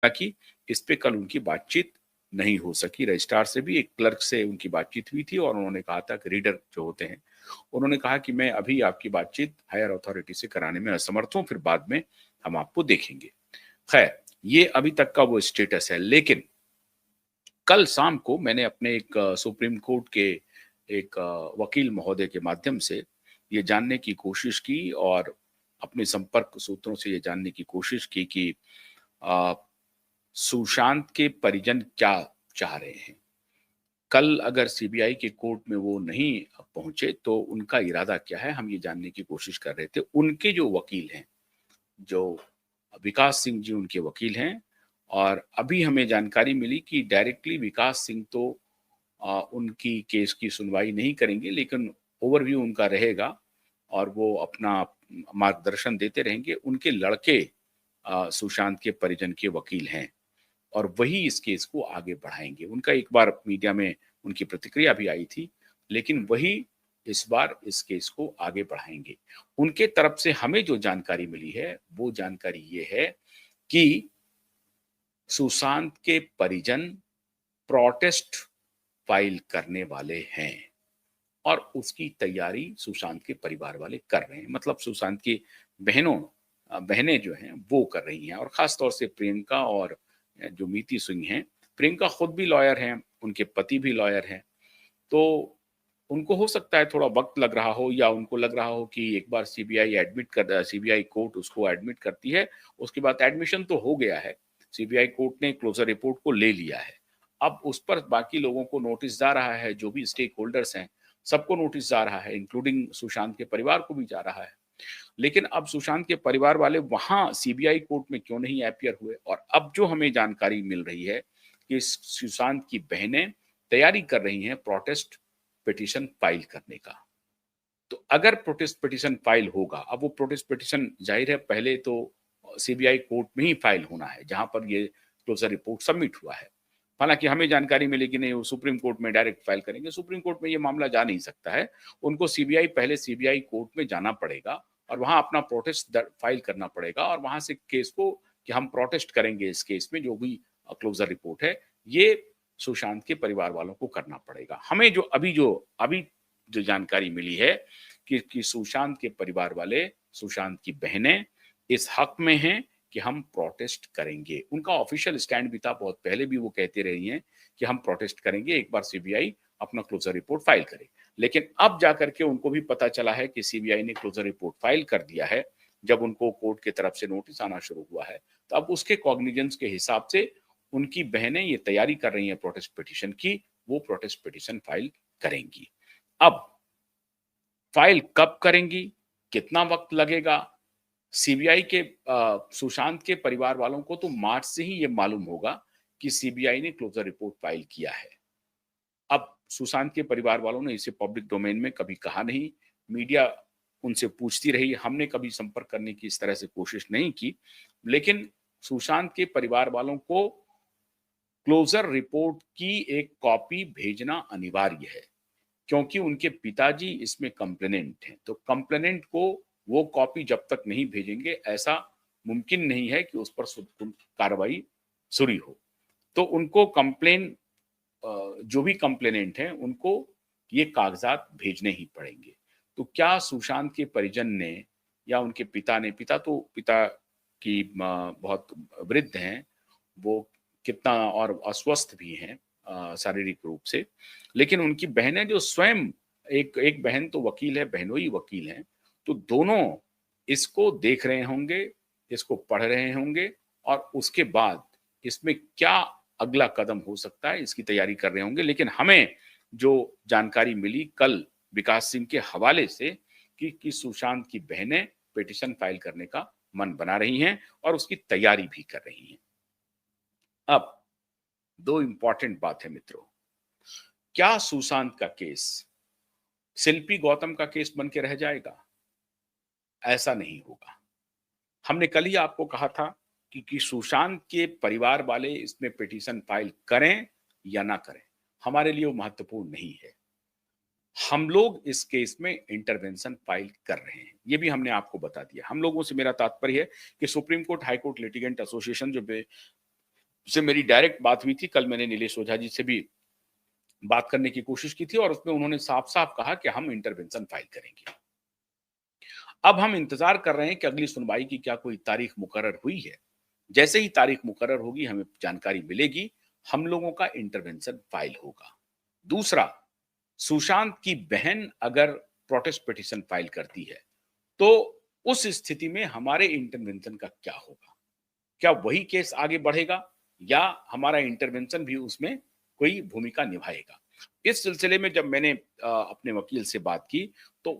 ताकि इस पे कल उनकी बातचीत नहीं हो सकी। रजिस्ट्रार से भी एक क्लर्क से उनकी बातचीत हुई थी और उन्होंने कहा था कि रीडर जो होते हैं, उन्होंने कहा कि मैं अभी आपकी बातचीत हायर अथॉरिटी से कराने में असमर्थ हूँ, फिर बाद में हम आपको देखेंगे। खैर, ये अभी तक का वो स्टेटस है। लेकिन कल शाम को मैंने अपने एक सुप्रीम कोर्ट के एक वकील महोदय के माध्यम से ये जानने की कोशिश की और अपने संपर्क सूत्रों से ये जानने की कोशिश की कि अ, सुशांत के परिजन क्या चाह रहे हैं। कल अगर सीबीआई के कोर्ट में वो नहीं पहुंचे तो उनका इरादा क्या है, हम ये जानने की कोशिश कर रहे थे। उनके जो वकील हैं, जो विकास सिंह जी उनके वकील हैं, और अभी हमें जानकारी मिली कि डायरेक्टली विकास सिंह तो उनकी केस की सुनवाई नहीं करेंगे, लेकिन ओवरव्यू उनका रहेगा और वो अपना मार्गदर्शन देते रहेंगे। उनके लड़के सुशांत के परिजन के वकील हैं और वही इस केस को आगे बढ़ाएंगे। उनका एक बार मीडिया में उनकी प्रतिक्रिया भी आई थी, लेकिन वही इस बार इस केस को आगे बढ़ाएंगे। उनके तरफ से हमें जो जानकारी मिली है, वो जानकारी ये है कि सुशांत के परिजन प्रोटेस्ट फाइल करने वाले हैं और उसकी तैयारी सुशांत के परिवार वाले कर रहे हैं। मतलब सुशांत की बहनें जो हैं वो कर रही हैं, और खास तौर से प्रियंका और जो मीति सिंह हैं। प्रियंका खुद भी लॉयर हैं, उनके पति भी लॉयर हैं। तो उनको हो सकता है थोड़ा वक्त लग रहा हो, या उनको लग रहा हो कि एक बार सीबीआई कोर्ट उसको एडमिट करती है, उसके बाद एडमिशन तो हो गया है, सीबीआई कोर्ट ने क्लोजर रिपोर्ट को ले लिया है। अब उस पर बाकी लोगों को नोटिस जा रहा है, जो भी स्टेक होल्डर्स हैं सबको नोटिस जा रहा है, इंक्लूडिंग सुशांत के परिवार को भी जा रहा है। लेकिन अब सुशांत के परिवार वाले वहां सीबीआई कोर्ट में क्यों नहीं अपीयर हुए, और अब जो हमें जानकारी मिल रही है कि सुशांत की बहनें तैयारी कर रही हैं प्रोटेस्ट पिटीशन फाइल करने का। तो अगर प्रोटेस्ट पिटीशन फाइल होगा, अब वो प्रोटेस्ट पिटीशन जाहिर है पहले तो सीबीआई कोर्ट में ही फाइल होना है जहां पर ये क्लोजर रिपोर्ट सबमिट हुआ है। हालांकि हमें जानकारी मिली कि नहीं, वो सुप्रीम कोर्ट में डायरेक्ट फाइल करेंगे। सुप्रीम कोर्ट में ये मामला जा नहीं सकता है, उनको पहले सीबीआई कोर्ट में जाना पड़ेगा और वहां अपना प्रोटेस्ट फाइल करना पड़ेगा, और वहां से केस को कि हम प्रोटेस्ट करेंगे इस केस में, जो भी क्लोजर रिपोर्ट है, ये सुशांत के परिवार वालों को करना पड़ेगा। हमें जो जानकारी मिली है कि सुशांत के परिवार वाले, सुशांत की बहनें इस हक में हैं कि हम प्रोटेस्ट करेंगे। उनका ऑफिशियल स्टैंड भी था, बहुत पहले भी वो कहते रही हैं कि हम प्रोटेस्ट करेंगे एक बार सीबीआई अपना क्लोजर रिपोर्ट फाइल करे। लेकिन अब जाकर के उनको भी पता चला है कि सीबीआई ने क्लोजर रिपोर्ट फाइल कर दिया है। जब उनको कोर्ट की तरफ से नोटिस आना शुरू हुआ है, तो अब उसके कॉग्निजेंस के हिसाब से उनकी बहनें ये तैयारी कर रही हैं प्रोटेस्ट पिटीशन की, वो प्रोटेस्ट पिटीशन फाइल करेंगी। अब फाइल कब करेंगी, कितना वक्त लगेगा, सीबीआई के सुशांत के परिवार वालों को तो मार्च से ही ये मालूम होगा कि सीबीआई ने क्लोजर रिपोर्ट फाइल किया है। अब सुशांत के परिवार वालों ने इसे पब्लिक डोमेन में कभी कहा नहीं, मीडिया उनसे पूछती रही, हमने कभी संपर्क करने की इस तरह से कोशिश नहीं की। लेकिन सुशांत के परिवार वालों को क्लोजर रिपोर्ट की एक कॉपी भेजना अनिवार्य है, क्योंकि उनके पिताजी इसमें कंप्लेनेंट हैं। तो कंप्लेनेंट को वो कॉपी जब तक नहीं भेजेंगे, ऐसा मुमकिन नहीं है कि उस पर कार्रवाई शुरू हो। तो उनको जो भी कंप्लेनेंट हैं उनको ये कागजात भेजने ही पड़ेंगे। तो क्या सुशांत के परिजन ने या उनके पिता की बहुत वृद्ध हैं, वो कितना और अस्वस्थ भी हैं शारीरिक रूप से। लेकिन उनकी बहनें जो स्वयं, एक एक बहन तो वकील है, बहनोई वकील हैं, तो दोनों इसको देख रहे होंगे, इसको पढ़ रहे होंगे, और उसके बाद इसमें क्या अगला कदम हो सकता है इसकी तैयारी कर रहे होंगे। लेकिन हमें जो जानकारी मिली कल विकास सिंह के हवाले से कि सुशांत की बहनें पिटीशन फाइल करने का मन बना रही हैं और उसकी तैयारी भी कर रही हैं। अब दो इंपॉर्टेंट बात है मित्रों, क्या सुशांत का केस शिल्पी गौतम का केस बन के रह जाएगा? ऐसा नहीं होगा। हमने कल ही आपको कहा था कि सुशांत के परिवार वाले इसमें पिटीशन फाइल करें या ना करें, हमारे लिए वो महत्वपूर्ण नहीं है। हम लोग इस केस में इंटरवेंशन फाइल कर रहे हैं, ये भी हमने आपको बता दिया। हम लोगों से मेरा तात्पर्य है कि supreme court high court litigant association जो से मेरी डायरेक्ट बात हुई थी। कल मैंने नीलेश ओझा जी से भी बात करने की कोशिश की थी और उसमें उन्होंने साफ-साफ कहा कि हम इंटरवेंशन फाइल करेंगे। अब हम इंतज़ार कर रहे हैं कि अगली सुनवाई की क्या कोई तारीख मुकर्रर हुई है। जैसे ही तारीख मुकर्रर होगी, हमें जानकारी मिलेगी, हम लोगों का इंटरवेंशन फाइल होगा। दूसरा, सुशांत की बहन अगर प्रोटेस्ट पिटीशन फाइल करती है, तो उस स्थिति में हमारे इंटरवेंशन का क्या होगा? क्या वही केस आगे बढ़ेगा या हमारा इंटरवेंशन भी उसमें कोई भूमिका निभाएगा? इस सिलसिले में जब मैंने अपने वकील से बात की, तो